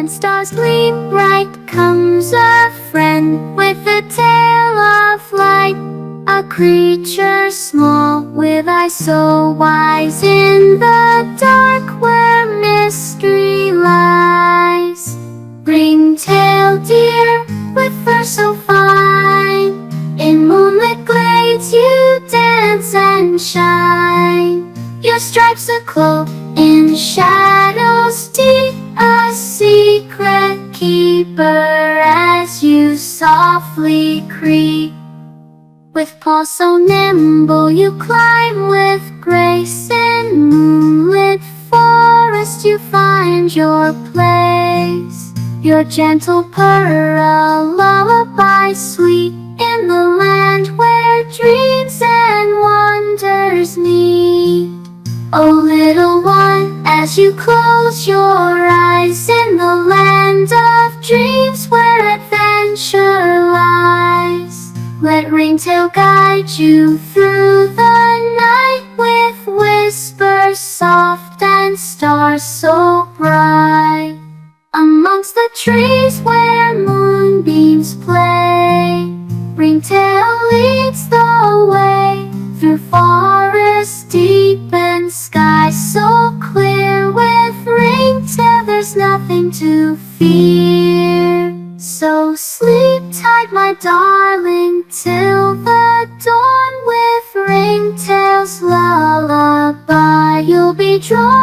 When stars gleam bright, comes a friend with a tail of light, a creature small with eyes so wise, in the dark where mystery lies. Ringtail deer, with fur so fine, in moonlit glades you dance and shine. Your stripes aglow in shadows deep, a secret keeper as you softly creep. With paws so nimble you climb with grace, in moonlit forest you find your place. Your gentle purr a lullaby sweet, in the land where dreams and wonders meet. Oh little one, as you close your eyes, in the land of dreams where adventure lies, let Ringtail guide you through the night, with whispers soft and stars so bright. Amongst the trees where moonbeams play, Ringtail leads the way, through forests deep and skies so clear. With Ringtail there's nothing to fear. So sleep tight, my darling, till the dawn. With Ringtail's lullaby you'll be drawn